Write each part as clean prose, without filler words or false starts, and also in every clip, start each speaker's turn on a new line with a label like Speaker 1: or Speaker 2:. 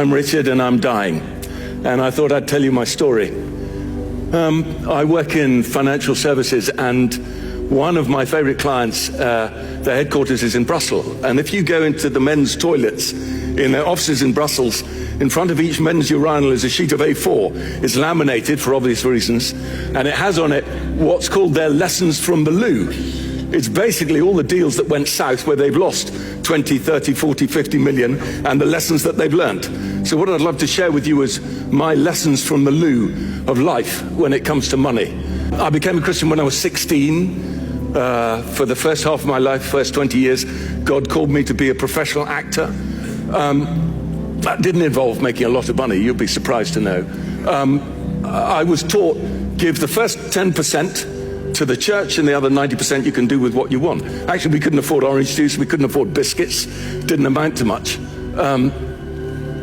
Speaker 1: I'm Richard and I'm dying. And I thought I'd tell you my story. I work in financial services, and one of my favorite clients, their headquarters is in Brussels. And if you go into the men's toilets in their offices in Brussels, in front of each men's urinal is a sheet of A4. It's laminated for obvious reasons, and it has on it what's called their lessons from the loo. It's basically all the deals that went south where they've lost 20, 30, 40, 50 million, and the lessons that they've learned. So what I'd love to share with you is my lessons from the loo of life when it comes to money. I became a Christian when I was 16. For the first half of my life, first 20 years, God called me to be a professional actor. That didn't involve making a lot of money, you'll be surprised to know. I was taught, give the first 10% to the church and the other 90% you can do with what you want. Actually, we couldn't afford orange juice, we couldn't afford biscuits, didn't amount to much.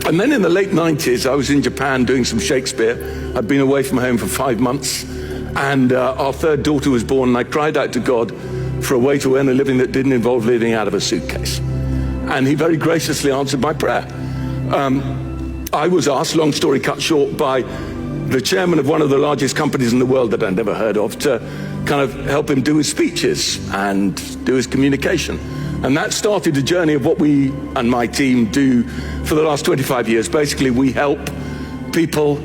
Speaker 1: And then in the late 90s, I was in Japan doing some Shakespeare. I'd been away from home for 5 months, and our third daughter was born, and I cried out to God for a way to earn a living that didn't involve living out of a suitcase. And he very graciously answered my prayer. I was asked, long story cut short, by the chairman of one of the largest companies in the world that I'd never heard of to kind of help him do his speeches and do his communication. And that started a journey of what we and my team do for the last 25 years. Basically, we help people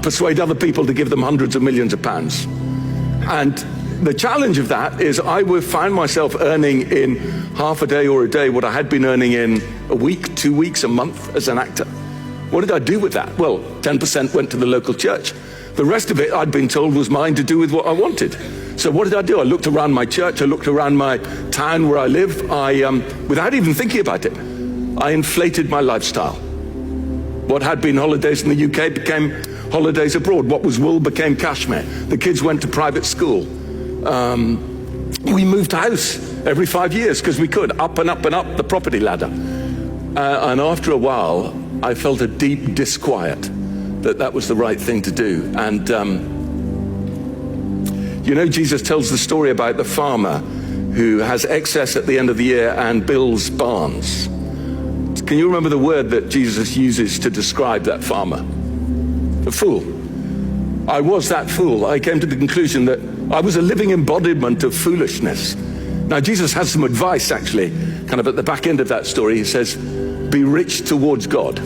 Speaker 1: persuade other people to give them hundreds of millions of pounds. And the challenge of that is I would find myself earning in half a day or a day what I had been earning in a week, 2 weeks, a month as an actor. What did I do with that? Well, 10% went to the local church. The rest of it, I'd been told, was mine to do with what I wanted. So what did I do? I looked around my church, I looked around my town where I live. Without even thinking about it, I inflated my lifestyle. What had been holidays in the UK became holidays abroad. What was wool became cashmere. The kids went to private school. We moved house every 5 years because we could, up and up and up the property ladder. And after a while, I felt a deep disquiet that was the right thing to do. And you know, Jesus tells the story about the farmer who has excess at the end of the year and builds barns. Can you remember the word that Jesus uses to describe that farmer? A fool. I was that fool. I came to the conclusion that I was a living embodiment of foolishness. Now, Jesus has some advice, actually, kind of at the back end of that story. He says, be rich towards God.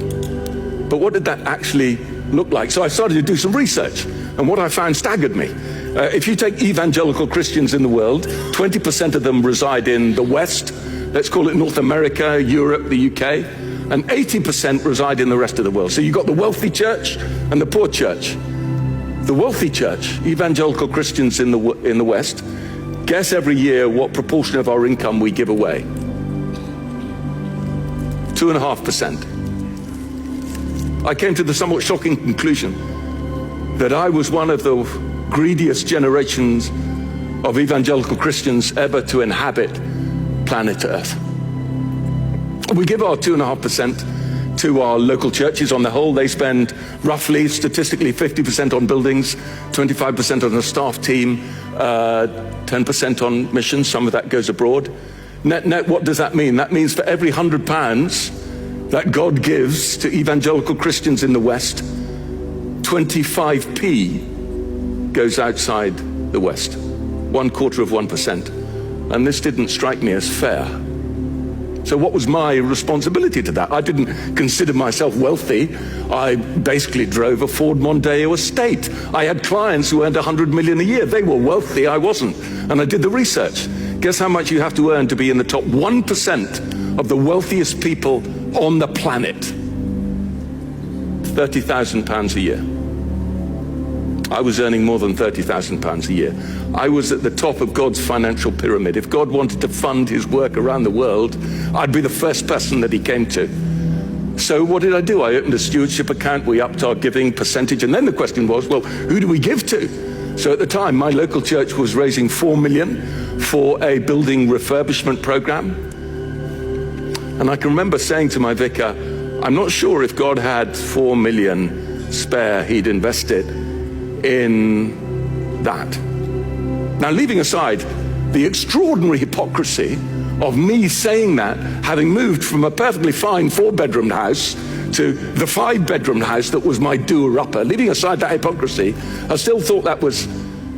Speaker 1: But what did that actually look like? So I started to do some research, and what I found staggered me. If you take evangelical Christians in the world, 20% of them reside in the West, let's call it North America, Europe, the UK, and 80% reside in the rest of the world. So you've got the wealthy church and the poor church. The wealthy church, evangelical Christians in the West, guess every year what proportion of our income we give away. 2.5%. I came to the somewhat shocking conclusion that I was one of the greediest generations of evangelical Christians ever to inhabit planet Earth. We give our 2.5% to our local churches. On the whole, they spend roughly, statistically, 50% on buildings, 25% on a staff team, 10% on missions. Some of that goes abroad. Net, what does that mean? That means for every £100 that God gives to evangelical Christians in the West, 25p goes outside the West, 1/4%. And this didn't strike me as fair. So what was my responsibility to that? I didn't consider myself wealthy. I basically drove a Ford Mondeo estate. I had clients who earned 100 million a year. They were wealthy, I wasn't. And I did the research. Guess how much you have to earn to be in the top 1% of the wealthiest people on the planet? £30,000 a year. I was earning more than £30,000 a year. I was at the top of God's financial pyramid. If God wanted to fund his work around the world, I'd be the first person that he came to. So what did I do? I opened a stewardship account. We upped our giving percentage. And then the question was, well, who do we give to? So at the time, my local church was raising $4 million for a building refurbishment program. And I can remember saying to my vicar, I'm not sure if God had $4 million spare he'd invested in that. Now, leaving aside the extraordinary hypocrisy of me saying that, having moved from a perfectly fine 4-bedroom house to the 5-bedroom house that was my doer-upper. Leaving aside that hypocrisy, I still thought that was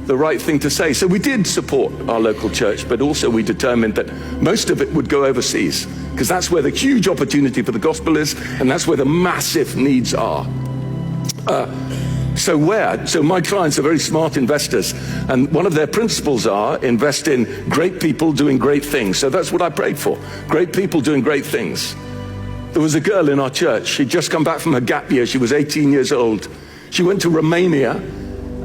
Speaker 1: the right thing to say. So we did support our local church, but also we determined that most of it would go overseas, because that's where the huge opportunity for the gospel is, and that's where the massive needs are. So my clients are very smart investors, and one of their principles are invest in great people doing great things. So that's what I prayed for, great people doing great things. There was a girl in our church. She'd just come back from her gap year. She was 18 years old. She went to Romania,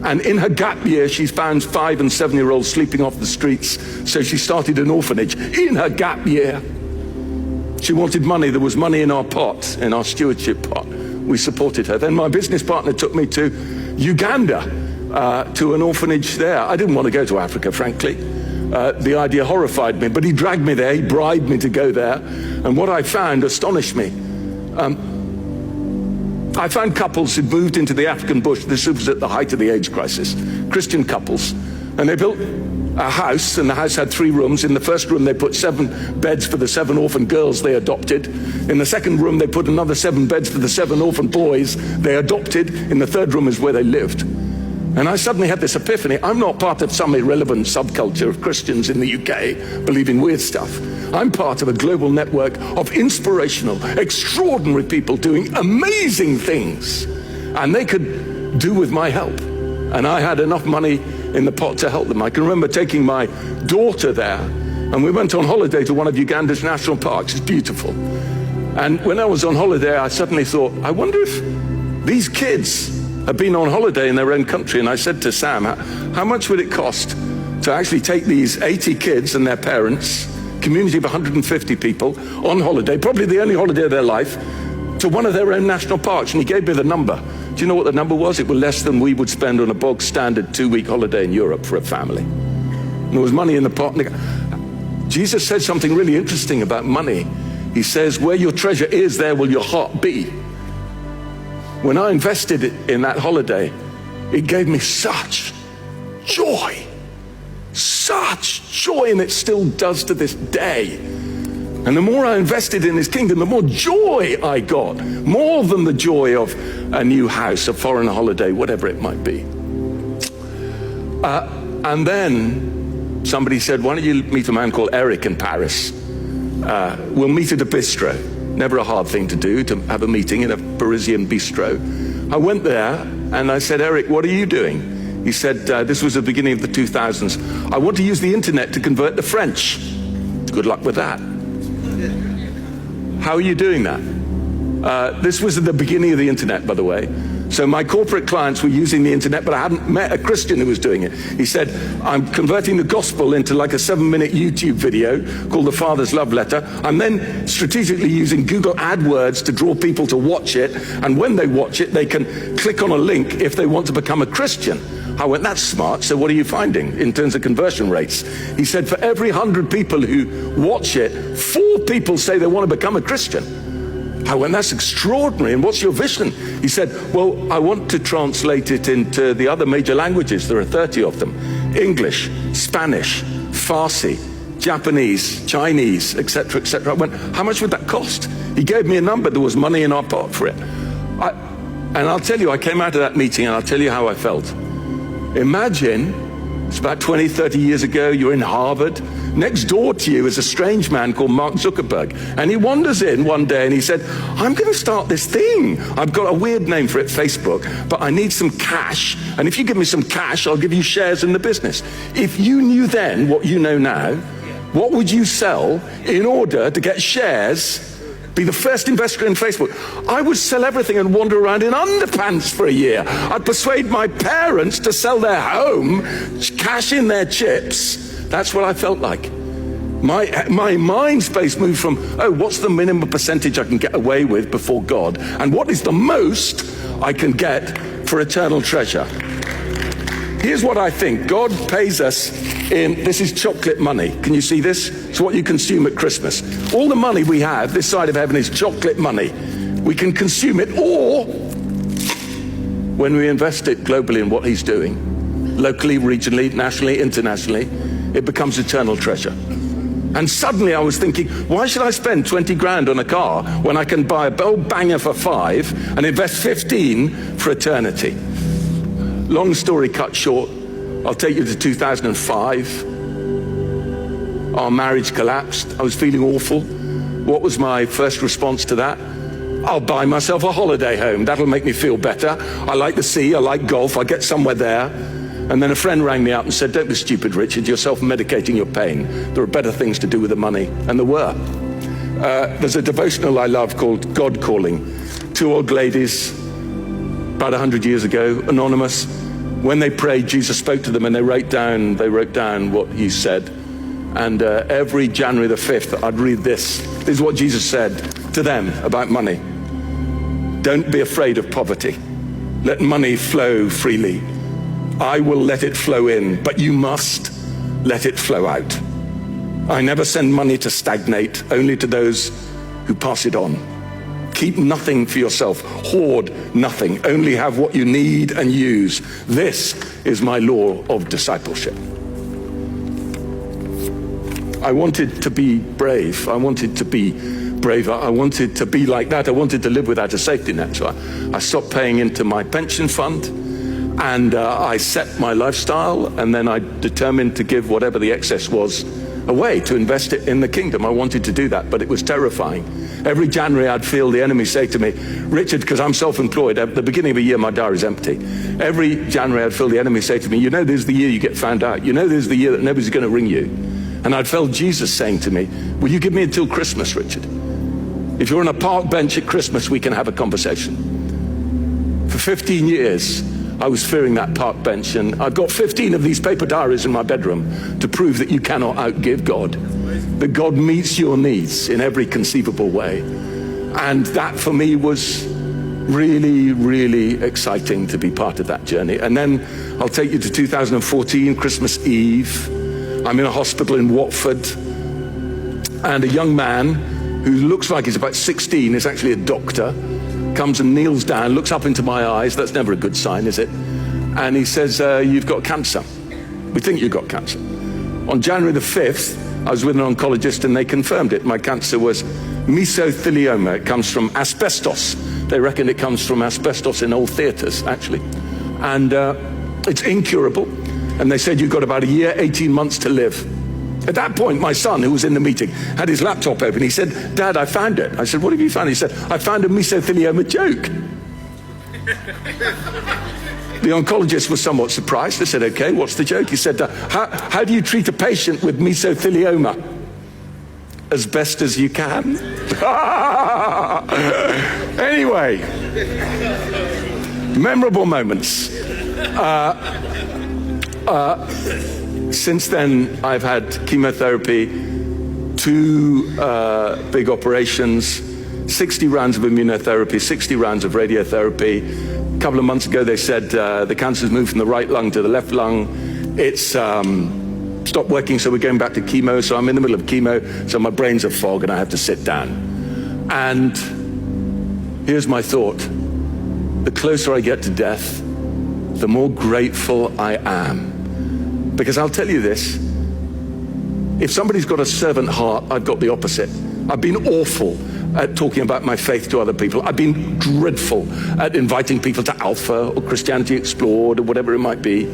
Speaker 1: and in her gap year, she found 5- and 7-year-olds sleeping off the streets. So she started an orphanage in her gap year. She wanted money. There was money in our pot, in our stewardship pot. We supported her. Then my business partner took me to Uganda, to an orphanage there. I didn't want to go to Africa, frankly. The idea horrified me, but he dragged me there. He bribed me to go there. And what I found astonished me. I found couples who'd moved into the African bush. This was at the height of the AIDS crisis. Christian couples. And they built a house, and the house had 3 rooms. In the first room, they put 7 beds for the 7 orphan girls they adopted. In the second room, they put another 7 beds for the 7 orphan boys they adopted. In the third room is where they lived. And I suddenly had this epiphany. I'm not part of some irrelevant subculture of Christians in the UK believing weird stuff. I'm part of a global network of inspirational, extraordinary people doing amazing things. And they could do with my help. And I had enough money in the pot to help them. I can remember taking my daughter there, and we went on holiday to one of Uganda's national parks. It's beautiful. And when I was on holiday, I suddenly thought, I wonder if these kids have been on holiday in their own country. And I said to Sam, how much would it cost to actually take these 80 kids and their parents, community of 150 people, on holiday, probably the only holiday of their life, to one of their own national parks? And he gave me the number. Do you know what the number was? It was less than we would spend on a bog standard 2-week holiday in Europe for a family. And there was money in the pot. Jesus said something really interesting about money. He says, where your treasure is, there will your heart be. When I invested in that holiday, it gave me such joy, and it still does to this day. And the more I invested in his kingdom, the more joy I got, more than the joy of a new house, a foreign holiday, whatever it might be. And then somebody said, why don't you meet a man called Eric in Paris? We'll meet at a bistro. Never a hard thing to do, to have a meeting in a Parisian bistro. I went there and I said, Eric, what are you doing? He said, this was the beginning of the 2000s. I want to use the internet to convert to French. Good luck with that. How are you doing that? This was at the beginning of the internet, by the way. So my corporate clients were using the internet, but I hadn't met a Christian who was doing it. He said, I'm converting the gospel into like a 7-minute YouTube video called The Father's Love Letter. I'm then strategically using Google AdWords to draw people to watch it. And when they watch it, they can click on a link if they want to become a Christian. I went, that's smart. So what are you finding in terms of conversion rates? He said, for every 100 people who watch it, 4 people say they want to become a Christian. I went, that's extraordinary. And what's your vision? He said, well, I want to translate it into the other major languages. There are 30 of them. English, Spanish, Farsi, Japanese, Chinese, etc., etc. I went, how much would that cost? He gave me a number. There was money in our pot for it. And I'll tell you, I came out of that meeting and I'll tell you how I felt. Imagine, it's about 20, 30 years ago, you're in Harvard. Next door to you is a strange man called Mark Zuckerberg. And he wanders in one day and he said, I'm going to start this thing. I've got a weird name for it, Facebook, but I need some cash. And if you give me some cash, I'll give you shares in the business. If you knew then what you know now, what would you sell in order to get shares, be the first investor in Facebook? I would sell everything and wander around in underpants for a year. I'd persuade my parents to sell their home, cash in their chips. That's what I felt like. My mind space moved from, oh, what's the minimum percentage I can get away with before God? And what is the most I can get for eternal treasure? Here's what I think. God pays us in, this is chocolate money. Can you see this? It's what you consume at Christmas. All the money we have this side of heaven is chocolate money. We can consume it, or when we invest it globally in what he's doing, locally, regionally, nationally, internationally, it becomes eternal treasure. And suddenly I was thinking, why should I spend 20 grand on a car when I can buy a old banger for 5 and invest 15 for eternity? Long story cut short, I'll take you to 2005. Our marriage collapsed. I was feeling awful. What was my first response to that? I'll buy myself a holiday home. That'll make me feel better. I like the sea, I like golf, I'll get somewhere there. And then a friend rang me up and said, don't be stupid, Richard, you're self-medicating your pain. There are better things to do with the money. And there were. There's a devotional I love called God Calling. 2 old ladies, about 100 years ago, anonymous. When they prayed, Jesus spoke to them and they wrote down what he said. And every January the 5th, I'd read this. This is what Jesus said to them about money. Don't be afraid of poverty. Let money flow freely. I will let it flow in, but you must let it flow out. I never send money to stagnate, only to those who pass it on. Keep nothing for yourself. Hoard nothing. Only have what you need and use. This is my law of discipleship. I wanted to be brave. I wanted to be braver. I wanted to be like that. I wanted to live without a safety net. So I stopped paying into my pension fund, and I set my lifestyle, and then I determined to give whatever the excess was away to invest it in the kingdom. I wanted to do that, but it was terrifying. Every January I'd feel the enemy say to me, Richard, because I'm self-employed, at the beginning of a year my diary's empty. Every January I'd feel the enemy say to me, you know this is the year you get found out. You know this is the year that nobody's going to ring you. And I'd felt Jesus saying to me, will you give me until Christmas, Richard? If you're on a park bench at Christmas, we can have a conversation. For 15 years, I was fearing that park bench, and I've got 15 of these paper diaries in my bedroom to prove that you cannot outgive God, that God meets your needs in every conceivable way. And that for me was really, really exciting to be part of that journey. And then I'll take you to 2014, Christmas Eve. I'm in a hospital in Watford, and a young man who looks like he's about 16, is actually a doctor, comes and kneels down, looks up into my eyes. That's never a good sign, is it? And he says, you've got cancer. We think you've got cancer. On January the 5th, I was with an oncologist and they confirmed it. My cancer was mesothelioma. It comes from asbestos. They reckon it comes from asbestos in old theatres, actually. And it's incurable. And they said, you've got about a year, 18 months to live. At that point, my son, who was in the meeting, had his laptop open. He said, Dad, I found it. I said, what have you found? He said, I found a mesothelioma joke. The oncologist was somewhat surprised. I said, okay, what's the joke? He said, how do you treat a patient with mesothelioma? As best as you can. Anyway, memorable moments. Since then, I've had chemotherapy, 2 big operations, 60 rounds of immunotherapy, 60 rounds of radiotherapy. A couple of months ago, they said the cancer's moved from the right lung to the left lung. It's stopped working, so we're going back to chemo. So I'm in the middle of chemo, so my brain's a fog and I have to sit down. And here's my thought. The closer I get to death, the more grateful I am. Because I'll tell you this, if somebody's got a servant heart, I've got the opposite. I've been awful at talking about my faith to other people. I've been dreadful at inviting people to Alpha or Christianity Explored or whatever it might be.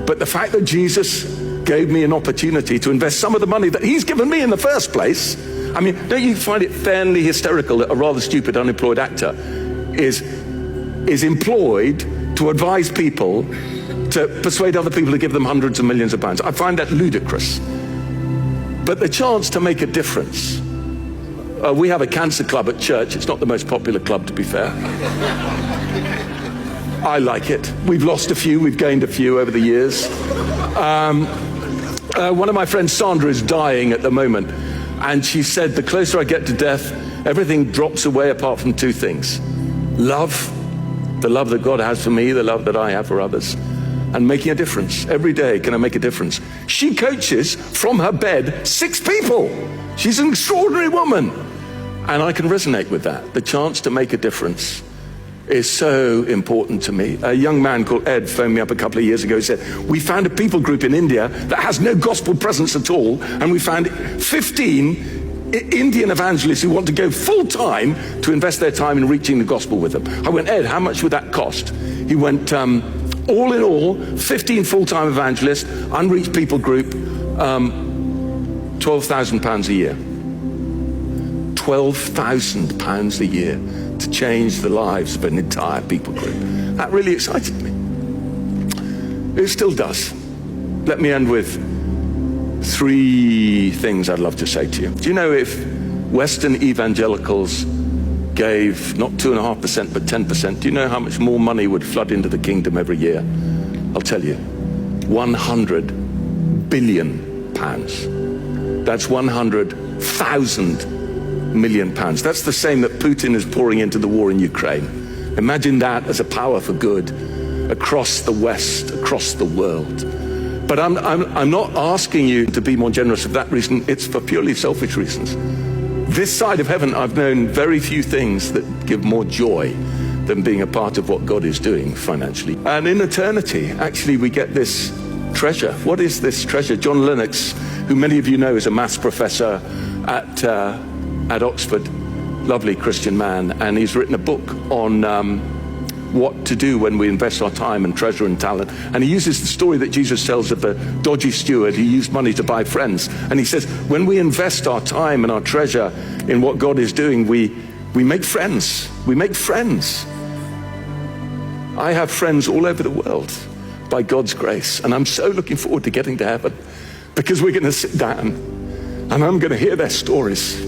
Speaker 1: But the fact that Jesus gave me an opportunity to invest some of the money that he's given me in the first place, I mean, don't you find it fairly hysterical that a rather stupid unemployed actor is employed to advise people to persuade other people to give them hundreds of millions of pounds? I find that ludicrous. But the chance to make a difference. We have a cancer club at church. It's not the most popular club, to be fair. I like it. We've lost a few, we've gained a few over the years. One of my friends, Sandra, is dying at the moment. And she said, the closer I get to death, everything drops away apart from 2 things. Love, the love that God has for me, the love that I have for others. And making a difference. Every day, can I make a difference? She coaches from her bed 6 people. She's an extraordinary woman. And I can resonate with that. The chance to make a difference is so important to me. A young man called Ed phoned me up a couple of years ago. He said, we found a people group in India that has no gospel presence at all, and we found 15 Indian evangelists who want to go full time to invest their time in reaching the gospel with them. I went, Ed, how much would that cost? He went, all in all, 15 full-time evangelists, unreached people group, £12,000 a year. £12,000 a year to change the lives of an entire people group. That really excited me. It still does. Let me end with 3 things I'd love to say to you. Do you know, if Western evangelicals gave not 2.5% but 10%, do you know how much more money would flood into the kingdom every year? I'll tell you, £100 billion. That's 100,000 million pounds. That's the same that Putin is pouring into the war in Ukraine. Imagine that as a power for good across the West, across the world. But I'm not asking you to be more generous for that reason. It's for purely selfish reasons. This side of heaven, I've known very few things that give more joy than being a part of what God is doing financially. And in eternity, actually, we get this treasure. What is this treasure? John Lennox, who many of you know is a maths professor at Oxford, lovely Christian man, and he's written a book on what to do when we invest our time and treasure and talent. And he uses the story that Jesus tells of the dodgy steward who used money to buy friends. And he says, when we invest our time and our treasure in what God is doing, we make friends. We make friends. I have friends all over the world by God's grace. And I'm so looking forward to getting to heaven, because we're going to sit down and I'm going to hear their stories.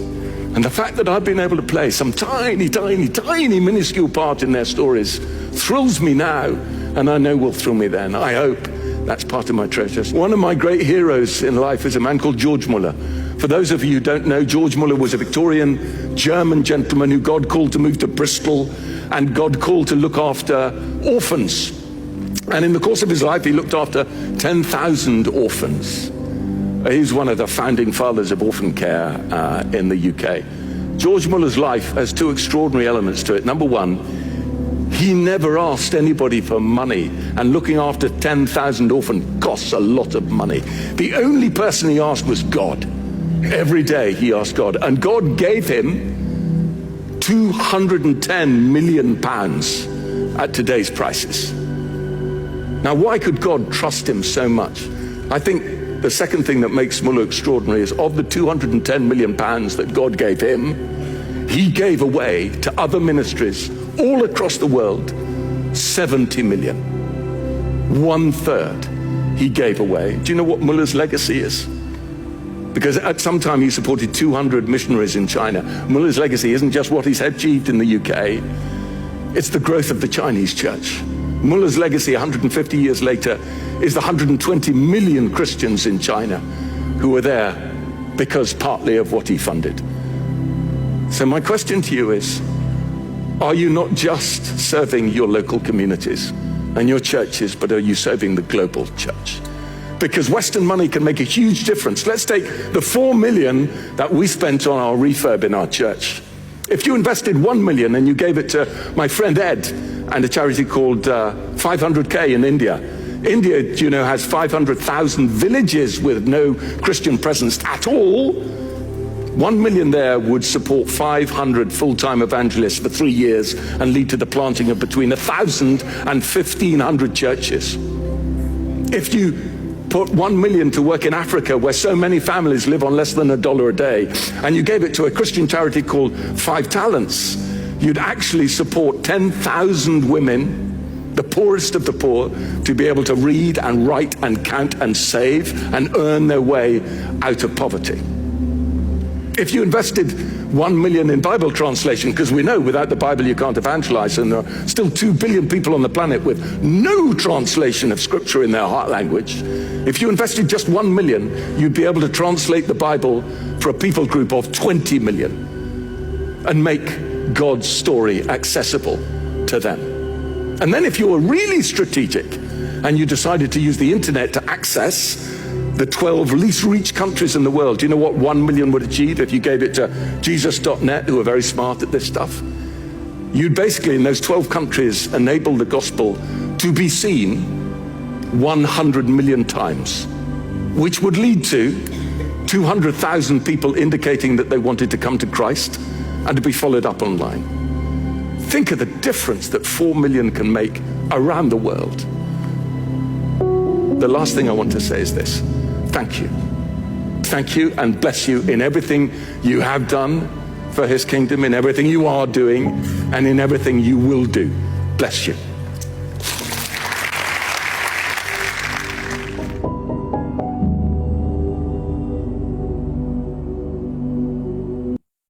Speaker 1: And the fact that I've been able to play some tiny, tiny, tiny minuscule part in their stories thrills me now, and I know will thrill me then. I hope that's part of my treasures. One of my great heroes in life is a man called George Muller. For those of you who don't know, George Muller was a Victorian German gentleman who God called to move to Bristol, and God called to look after orphans. And in the course of his life, he looked after 10,000 orphans. He's one of the founding fathers of orphan care in the UK. George Muller's life has 2 extraordinary elements to it. Number 1, he never asked anybody for money, and looking after 10,000 orphans costs a lot of money. The only person he asked was God. Every day he asked God, and God gave him £210 million at today's prices. Now, why could God trust him so much? I think the second thing that makes Muller extraordinary is, of the £210 million that God gave him, he gave away to other ministries all across the world 70 million. 1/3 he gave away. Do you know what Muller's legacy is? Because at some time he supported 200 missionaries in China. Muller's legacy isn't just what he's achieved in the UK, it's the growth of the Chinese church. Muller's legacy 150 years later is the 120 million Christians in China who were there because partly of what he funded. So my question to you is, are you not just serving your local communities and your churches, but are you serving the global church? Because Western money can make a huge difference. Let's take the 4 million that we spent on our refurb in our church. If you invested 1 million and you gave it to my friend Ed and a charity called 500K in India. India, you know, has 500,000 villages with no Christian presence at all. 1 million there would support 500 full-time evangelists for 3 years and lead to the planting of between 1,000 and 1,500 churches. If you put 1 million to work in Africa, where so many families live on less than $1 a day, and you gave it to a Christian charity called 5 Talents, you'd actually support 10,000 women, the poorest of the poor, to be able to read and write and count and save and earn their way out of poverty. If you invested 1 million in Bible translation, because we know without the Bible you can't evangelize, and there are still 2 billion people on the planet with no translation of Scripture in their heart language. If you invested just 1 million, you'd be able to translate the Bible for a people group of 20 million and make God's story accessible to them. And then if you were really strategic and you decided to use the internet to access the 12 least reached countries in the world, do you know what 1 million would achieve if you gave it to Jesus.net, who are very smart at this stuff? you'd basically, in those 12 countries, enable the gospel to be seen 100 million times, which would lead to 200,000 people indicating that they wanted to come to Christ and to be followed up online. Think of the difference that 4 million can make around the world. The last thing I want to say is this: thank you. Thank you and bless you in everything you have done for his kingdom, in everything you are doing, and in everything you will do. Bless you.